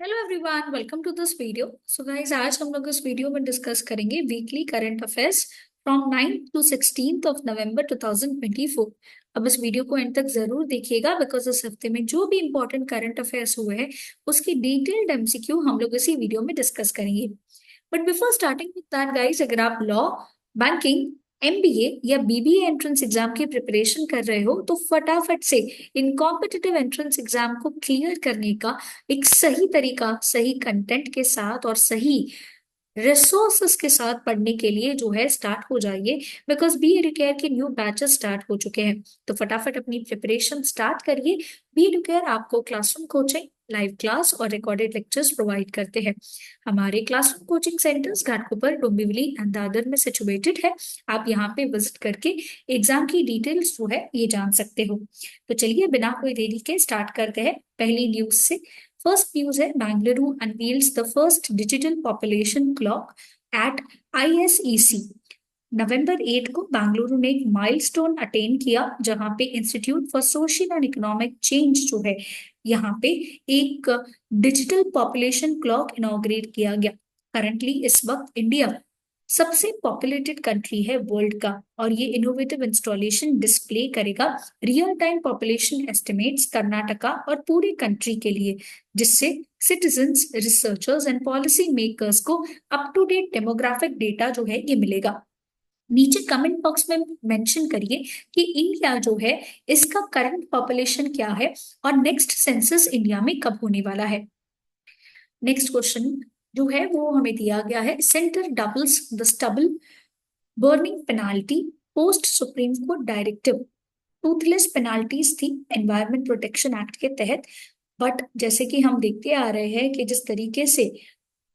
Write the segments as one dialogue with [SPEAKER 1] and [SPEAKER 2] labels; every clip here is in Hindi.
[SPEAKER 1] Hello everyone, welcome to this video. So guys, आज हम लोग इस वीडियो में डिस्कस करेंगे weekly current affairs from 9th to 16th of November 2024। अब इस वीडियो को एंड तक जरूर देखिएगा बिकॉज इस हफ्ते में जो भी इंपॉर्टेंट करंट अफेयर्स हुए हैं उसकी डिटेल्ड एमसीक्यू हम लोग इसी वीडियो में डिस्कस करेंगे। But before starting with that guys, अगर आप लॉ, बैंकिंग, एमबीए या बीबीए एंट्रेंस एग्जाम की प्रिपरेशन कर रहे हो तो फटाफट से इन कॉम्पिटिटिव एंट्रेंस एग्जाम को क्लियर करने का एक सही तरीका, सही कंटेंट के साथ और सही रिसोर्सेस के साथ पढ़ने के लिए जो है स्टार्ट हो जाइए। बिकॉज बी एडुकेयर के न्यू बैचेस स्टार्ट हो चुके हैं, तो फटाफट अपनी प्रिपरेशन स्टार्ट करिए। बी एडुकेयर आपको क्लासरूम कोचिंग, लाइव क्लास और रिकॉर्डेड लेक्चर्स प्रोवाइड करते हैं। हमारे classroom coaching centres Ghatkopar, Dombivli and Dadar में सिचुएटेड है। आप यहाँ पे विजिट करके एग्जाम की डिटेल्स जो है ये जान सकते हो। तो चलिए बिना कोई देरी के स्टार्ट करते हैं पहली न्यूज से। फर्स्ट न्यूज है, Bengaluru unveils the first digital population clock at ISEC. नवंबर 8 को बेंगलुरु ने एक माइलस्टोन अटेन किया जहां पे institute for social and economic change जो है यहाँ पे एक डिजिटल पॉपुलेशन क्लॉक इनॉग्रेट किया गया। करंटली इस वक्त इंडिया सबसे पॉपुलेटेड कंट्री है वर्ल्ड का, और ये इनोवेटिव इंस्टॉलेशन डिस्प्ले करेगा real time population estimates Karnataka और पूरे कंट्री के लिए, जिससे citizens, researchers and policy makers को up to date demographic data जो है ये मिलेगा। नीचे कमेंट बॉक्स में मेंशन करिए कि इंडिया जो है इसका करंट पॉपुलेशन क्या है और नेक्स्ट सेंसस इंडिया में कब होने वाला है। नेक्स्ट क्वेश्चन जो है वो हमें दिया गया है, centre doubles the stubble burning penalty post supreme court directive. Toothless penalties थी एनवायरमेंट प्रोटेक्शन एक्ट के तहत, बट जैसे कि हम देखते आ रहे हैं कि जिस तरीके से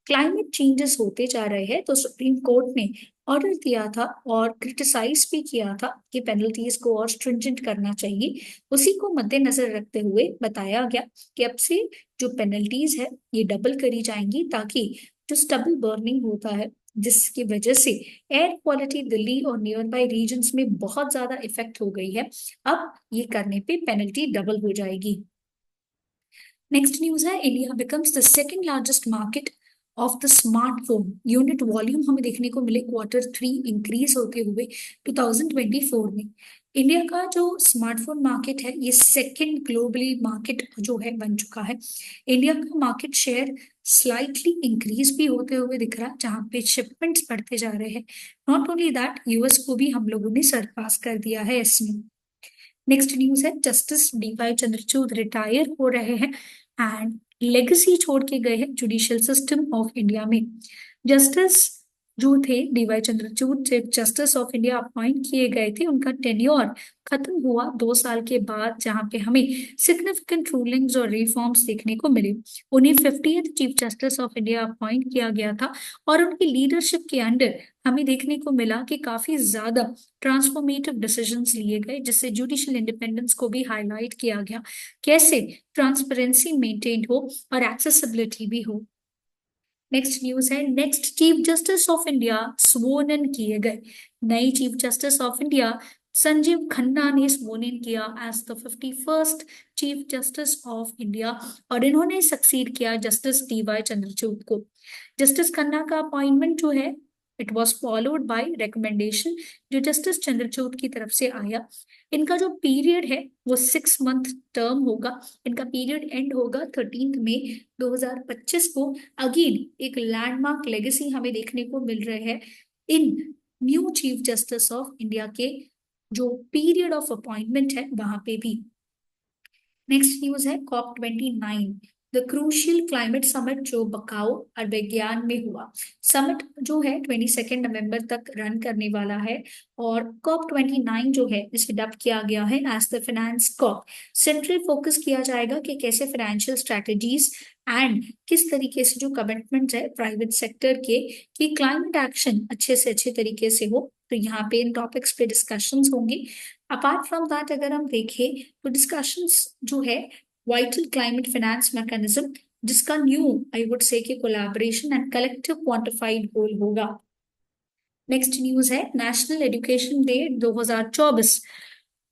[SPEAKER 1] क्लाइमेट चेंजेस होते जा रहे हैं तो सुप्रीम कोर्ट ने ऑर्डर दिया था और क्रिटिसाइज भी किया था कि पेनल्टीज को और स्ट्रिंजेंट करना चाहिए। उसी को मद्देनजर रखते हुए बताया गया कि अब से जो पेनल्टीज है ये डबल करी जाएंगी, ताकि जो स्टबल बर्निंग होता है जिसकी वजह से एयर क्वालिटी दिल्ली और नियर बाई रीजन्स में बहुत ज्यादा इफेक्ट हो गई है, अब ये करने पे पेनल्टी डबल हो जाएगी। नेक्स्ट न्यूज है, India becomes the second largest market of the smartphone unit volume. हमें देखने को मिले Q3 इंक्रीज होते हुए 2024 में। इंडिया का जो स्मार्टफोन मार्केट है ये सेकंड ग्लोबली मार्केट जो है बन चुका है। इंडिया का मार्केट शेयर स्लाइटली इंक्रीज भी होते हुए दिख रहा है, जहां पे शिपमेंट्स बढ़ते जा रहे हैं। नॉट ओनली दैट, यूएस को भी हम लोगों ने सरपास कर दिया है इसमें। नेक्स्ट न्यूज है, जस्टिस डीवाई चंद्रचूड़ रिटायर हो रहे हैं एंड लेगेसी छोड़ के गए हैं जुडिशियल सिस्टम ऑफ इंडिया में। जस्टिस जो थे D Y Chandrachud chief justice of India appoint किए गए थे, उनका टेन्योर खत्म हुआ 2 साल के बाद, जहां पे हमें सिग्निफिकेंट रूलिंग्स और रिफॉर्म्स देखने को मिले। उन्हें 50th chief justice of India appoint किया गया था और उनकी लीडरशिप के अंडर हमें देखने को मिला कि काफी ज्यादा ट्रांसफॉर्मेटिव डिसीजंस लिए गए, जिससे जुडिशियल इंडिपेंडेंस को भी हाईलाइट किया गया, कैसे ट्रांसपेरेंसी मेंटेन हो और एक्सेसिबिलिटी भी हो। नेक्स्ट न्यूज है, next chief justice of India sworn in किए गए। नई chief justice of India Sanjiv Khanna ने स्वोन इन किया as the 51st chief justice of India, और इन्होंने सक्सीड किया जस्टिस डीवाई चंद्रचूड़ को। जस्टिस खन्ना का अपॉइंटमेंट जो है it was followed by recommendation जो जस्टिस चंद्रचूड़ की तरफ से आया। इनका जो पीरियड है वो 6 मंथ टर्म होगा। इनका पीरियड एंड होगा 13 मई 2025 को। अगेन एक लैंडमार्क लेगेसी हमें देखने को मिल रहे हैं इन new chief justice of India के जो पीरियड ऑफ अपॉइंटमेंट है वहां पे भी। नेक्स्ट न्यूज है, COP29 the crucial climate summit जो बकाओ अरबेगियान में हुआ। समिट जो है 22 नवंबर तक रन करने वाला है, और COP29 जो है इसे डब किया गया है as the finance COP. Central focus किया जाएगा कि कैसे फाइनेंशियल स्ट्रेटेजीज एंड किस तरीके से जो कमिटमेंट है प्राइवेट सेक्टर के कि क्लाइमेट एक्शन अच्छे से अच्छे तरीके से हो, तो यहाँ पे इन टॉपिक्स पे डिस्कशंस होंगी। अपार्ट फ्रॉम दैट अगर हम देखें तो डिस्कशंस जो है वाइटल क्लाइमेट फाइनेंस मैकेनिज्म, जिसका न्यू आई वुड से कि कोलैबोरेशन एंड कलेक्टिव क्वांटिफाइड गोल होगा। नेक्स्ट न्यूज है, नेशनल एजुकेशन डे 2024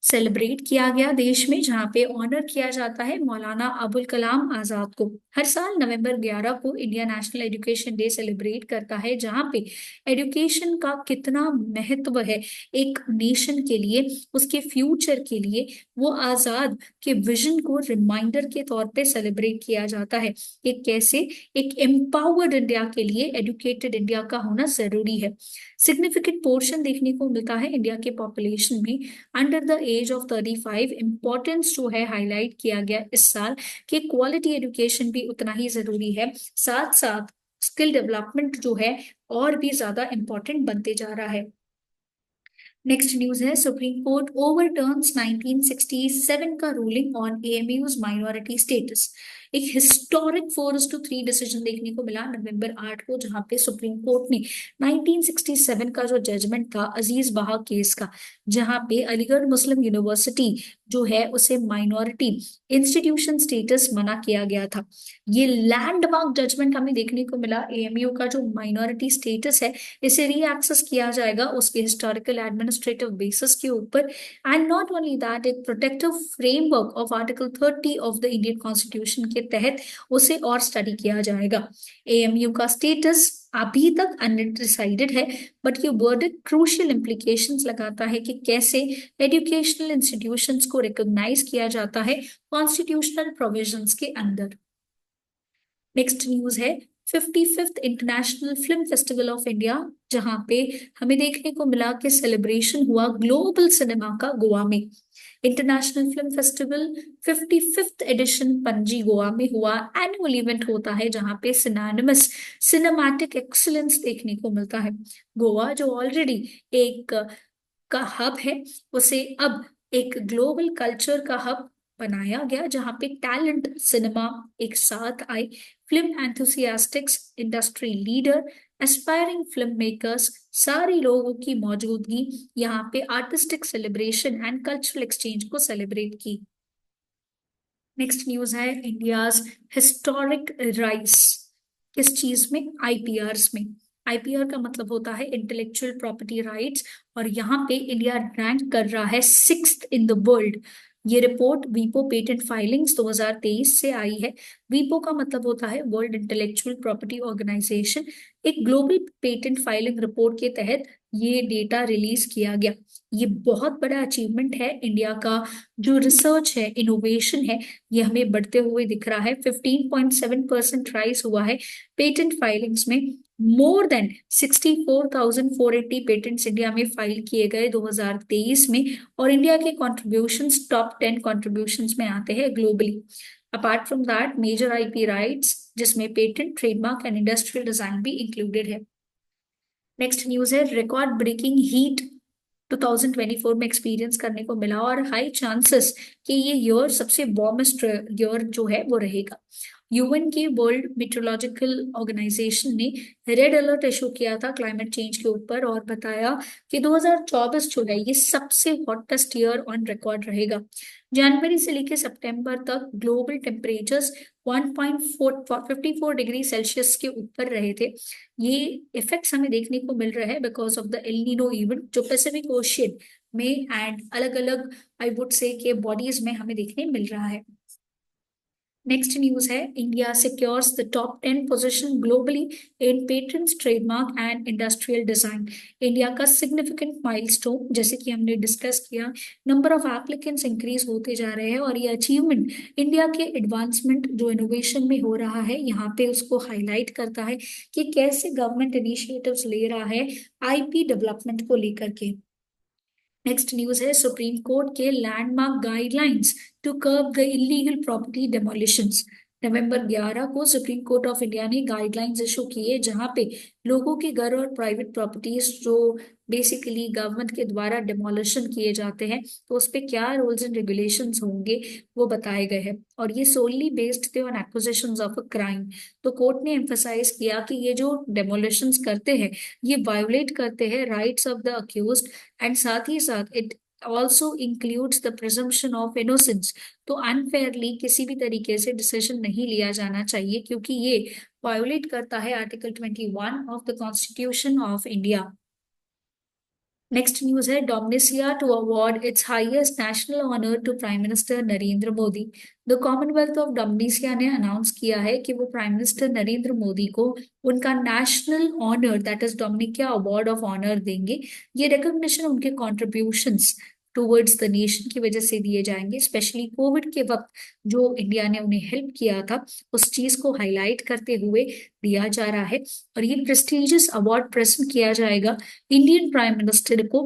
[SPEAKER 1] सेलिब्रेट किया गया देश में, जहाँ पे ऑनर किया जाता है मौलाना अबुल कलाम आजाद को। हर साल नवंबर 11 को India national education day celebrate करता है, जहाँ पे एजुकेशन का कितना महत्व है एक नेशन के लिए, उसके फ्यूचर के लिए। वो आजाद के विजन को रिमाइंडर के तौर पे सेलिब्रेट किया जाता है कि कैसे एक एम्पावर्ड इंडिया के लिए एजुकेटेड इंडिया का होना जरूरी है। सिग्निफिकेंट पोर्शन देखने को मिलता है इंडिया के पॉपुलेशन में under the age of 35। Importance जो है हाईलाइट किया गया इस साल कि क्वालिटी एजुकेशन भी उतना ही जरूरी है, साथ साथ स्किल डेवलपमेंट जो है और भी ज्यादा इंपॉर्टेंट बनते जा रहा है। नेक्स्ट न्यूज है, सुप्रीम कोर्ट ओवरटर्न्स 1967 का रूलिंग ऑन एएमयूज माइनॉरिटी स्टेटस। एक हिस्टोरिक 4:3 डिसीजन देखने को मिला नवंबर 8 को, जहां पे सुप्रीम कोर्ट ने 1967 का जो जजमेंट था अजीज बहा केस का, जहां पे अलीगढ़ मुस्लिम यूनिवर्सिटी जो है उसे माइनॉरिटी इंस्टीट्यूशन स्टेटस मना किया गया था। ये लैंडमार्क जजमेंट हमें देखने को मिला। एएमयू का जो माइनॉरिटी स्टेटस है इसे रीएक्सेस किया जाएगा उसके हिस्टोरिकल एडमिनिस्ट्रेटिव बेसिस के ऊपर। एंड नॉट ओनली दैट, एक protective framework of article 30 of the Indian constitution के तहत उसे और स्टडी किया जाएगा। एएमयू का स्टेटस अभी तक अनडिसाइडेड है, बट ये वर्डिक्ट क्रूशियल इंप्लीकेशंस लगाता है कि कैसे एजुकेशनल इंस्टीट्यूशंस को रिकॉग्नाइज किया जाता है कॉन्स्टिट्यूशनल प्रोविजंस के अंदर। नेक्स्ट न्यूज है 55th international film festival of India, जहां पे हमें देखने को मिला कि सेलिब्रेशन हुआ ग्लोबल सिनेमा का गोवा में। International film festival 55th edition Panaji Goa में हुआ। एनुअल इवेंट होता है जहां पे सिनेमस सिनेमैटिक एक्सीलेंस देखने को मिलता है। गोवा जो ऑलरेडी एक का हब है, उसे अब एक ग्लोबल कल्चर का हब बनाया गया, जहां पे टैलेंट सिनेमा एक साथ आए। Film enthusiastics, industry leader, aspiring film makers, सारे लोगों की मौजूदगी यहाँ पे artistic celebration and cultural exchange को सेलिब्रेट की। नेक्स्ट न्यूज है इंडियाज हिस्टोरिक राइज। किस चीज में? आईपीआरस में। आईपीआर का मतलब होता है इंटेलेक्चुअल प्रॉपर्टी राइट्स, और यहाँ पे इंडिया रैंक कर रहा है 6th इन द वर्ल्ड। ये रिपोर्ट वीपो पेटेंट फाइलिंग्स 2023 से आई है। वीपो का मतलब होता है वर्ल्ड इंटेलेक्चुअल प्रॉपर्टी ऑर्गेनाइजेशन। एक ग्लोबल पेटेंट फाइलिंग रिपोर्ट के तहत ये डेटा रिलीज किया गया। ये बहुत बड़ा अचीवमेंट है इंडिया का। जो रिसर्च है, इनोवेशन है, ये हमें बढ़ते हुए दिख रहा है। 15.7% राइज हुआ है पेटेंट फाइलिंग्स में। मोर देन 64,480 पेटेंट्स इंडिया में फाइल किए गए 2023 में, और इंडिया के कॉन्ट्रीब्यूशंस टॉप 10 कॉन्ट्रीब्यूशंस में आते हैं globally. Apart from that, major IP rights जिसमें patent, trademark and industrial design भी इंक्लूडेड है। नेक्स्ट न्यूज है रिकॉर्ड ब्रेकिंग हीट 2024 में एक्सपीरियंस करने को मिला, और हाई चांसेस कि ये ईयर सबसे वार्मेस्ट ईयर जो है वो रहेगा। यूएन के वर्ल्ड मेट्रोलॉजिकल ऑर्गेनाइजेशन ने रेड अलर्ट इशू किया था क्लाइमेट चेंज के ऊपर, और बताया कि 2024 जो है ये सबसे हॉटेस्ट ईयर ऑन रिकॉर्ड रहेगा। जनवरी से लेकर सितंबर तक ग्लोबल टेम्परेचर्स 1.54 डिग्री सेल्सियस के ऊपर रहे थे। ये इफेक्ट्स हमें देखने को मिल रहे हैं because of the El Nino event जो पैसिफिक ओशियन में एंड अलग अलग आई वुड से के बॉडीज में हमें देखने मिल रहा है। नेक्स्ट न्यूज है India secures the top 10 position globally in patents, trademark and industrial design. India का सिग्निफिकेंट माइलस्टोन, जैसे कि हमने डिस्कस किया, नंबर ऑफ एप्लीकेंट्स इंक्रीज होते जा रहे हैं, और ये अचीवमेंट इंडिया के एडवांसमेंट जो इनोवेशन में हो रहा है यहाँ पे उसको हाईलाइट करता है कि कैसे गवर्नमेंट इनिशिएटिव्स ले रहा है आईपी डेवलपमेंट को लेकर के। नेक्स्ट न्यूज है सुप्रीम कोर्ट के landmark guidelines to curb the illegal property demolitions. नवंबर 11 को सुप्रीम कोर्ट ऑफ इंडिया ने गाइडलाइंस इशू किए, जहां पे लोगों के घर और प्राइवेट प्रॉपर्टीज जो बेसिकली गवर्नमेंट के द्वारा डेमोलिशन किए जाते हैं, तो उस पे क्या रूल्स एंड रेगुलेशंस होंगे वो बताए गए हैं, और ये सोलली बेस्ड थे on acquisitions of a crime. तो कोर्ट ने एम्फसाइज किया कि ये जो डेमोलिशंस करते हैं ये वायोलेट करते हैं rights of the accused, and साथ ही साथ it also includes the presumption of innocence. तो अनफेयरली किसी भी तरीके से डिसीजन नहीं लिया जाना चाहिए, क्योंकि ये वायोलेट करता है article 21 of the constitution of India. Next news है Dominica to award its highest national honour to prime minister Narendra Modi. The commonwealth of Dominica ने अनाउंस किया है कि वो प्राइम मिनिस्टर नरेंद्र मोदी को उनका national honour that is Dominica award of honour देंगे। ये रिकॉग्निशन उनके कॉन्ट्रीब्यूशंस टुवर्ड्स द नेशन की वजह से दिए जाएंगे, स्पेशली कोविड के वक्त जो इंडिया ने उन्हें हेल्प किया था उस चीज को हाईलाइट करते हुए दिया जा रहा है। और ये प्रेस्टिजियस अवार्ड प्रेजेंट किया जाएगा इंडियन प्राइम मिनिस्टर को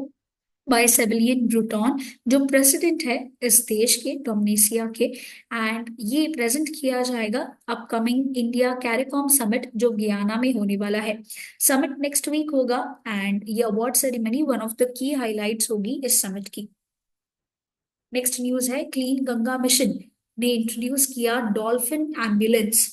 [SPEAKER 1] बाय सेबिलियन ब्रूटॉन, जो प्रेसिडेंट है इस देश के डोमिनिसिया के। एंड ये प्रेजेंट किया जाएगा अपकमिंग इंडिया कैरिकॉम समिट जो गियाना में होने वाला है। समिट नेक्स्ट वीक होगा एंड ये award ceremony one of the key highlights होगी इस समिट की। नेक्स्ट न्यूज है क्लीन गंगा मिशन ने इंट्रोड्यूस किया dolphin ambulance.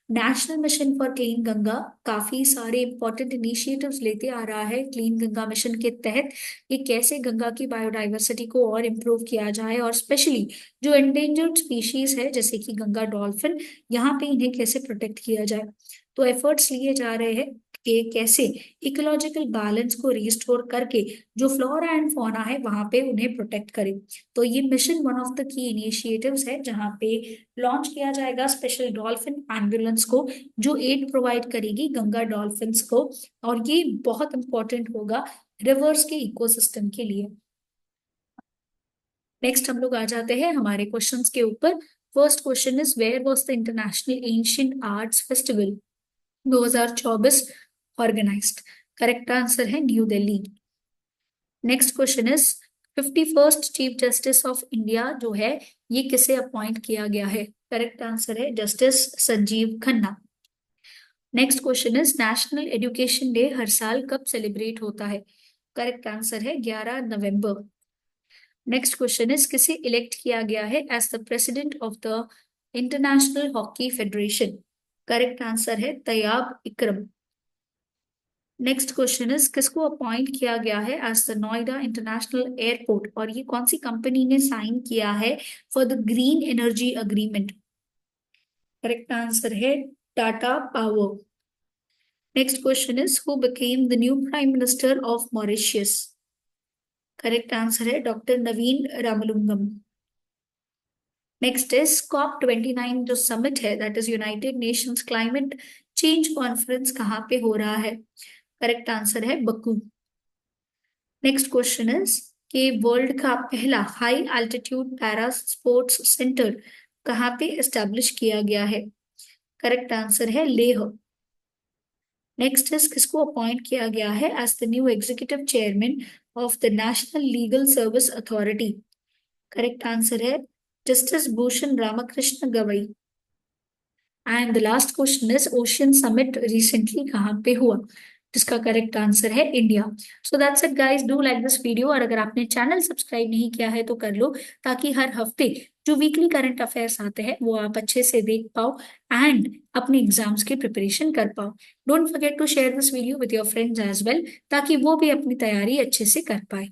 [SPEAKER 1] National mission for clean Ganga काफी सारे इंपॉर्टेंट इनिशिएटिव्स लेते आ रहा है क्लीन गंगा मिशन के तहत कि कैसे गंगा की बायोडाइवर्सिटी को और इम्प्रूव किया जाए, और स्पेशली जो एंडेंजर्ड स्पीशीज है जैसे कि गंगा डॉल्फिन, यहाँ पे इन्हें कैसे प्रोटेक्ट किया जाए। तो एफर्ट्स लिए जा रहे हैं कि कैसे इकोलॉजिकल बैलेंस को रिस्टोर करके जो फ्लोरा एंड फौना है वहां पे उन्हें प्रोटेक्ट करें। तो ये mission one of the key initiatives है जहाँ पे लॉन्च किया जाएगा स्पेशल डॉल्फिन एम्बुलेंस को जो एड प्रोवाइड करेगी गंगा डॉल्फिन्स को, और ये बहुत इंपॉर्टेंट होगा रिवर्स के इकोसिस्टम के लिए। नेक्स्ट हम लोग आ जाते हैं हमारे क्वेश्चंस के ऊपर। First question is where was the international ancient arts festival 2024 organised. Correct answer है New Delhi. Next question is 51st chief justice of India जो है ये किसे अपॉइंट किया गया है। करेक्ट आंसर है justice Sanjiv Khanna. Next question is national education day हर साल कब सेलिब्रेट होता है। करेक्ट आंसर है 11 नवंबर। नेक्स्ट क्वेश्चन इज किसे इलेक्ट किया गया है as the president of the international hockey federation. Correct answer है Tayyab Ikram. Next question is किसको अपॉइंट किया गया है as the Noida international airport, और ये कौन सी कंपनी ने साइन किया है for the green energy agreement. Correct answer है Tata Power. Next question is who became the new prime minister of Mauritius. Correct answer है doctor Navin Ramgoolam. Next is COP29 जो समिट है that is united Nations climate change conference कहाँ पे हो रहा है। करेक्ट आंसर है बकू। नेक्स्ट क्वेश्चन इज कि वर्ल्ड का पहला high altitude para sports centre कहाँ पे एस्टेब्लिश किया गया है। करेक्ट आंसर है लेह। नेक्स्ट इज किसको अपॉइंट किया गया है as the new executive chairman of the national legal service authority. Correct answer है justice Bhushan Ramakrishna Gavai. And the last question is ocean summit recently कहाँ पे हुआ, जिसका करेक्ट आंसर है India. So that's it guys, do like this video, और अगर आपने चैनल सब्सक्राइब नहीं किया है तो कर लो ताकि हर हफ्ते जो वीकली करंट अफेयर्स आते हैं वो आप अच्छे से देख पाओ एंड अपने एग्जाम्स की प्रिपरेशन कर पाओ। Don't forget to share this video with your friends as well ताकि वो भी अपनी तैयारी अच्छे से कर पाए।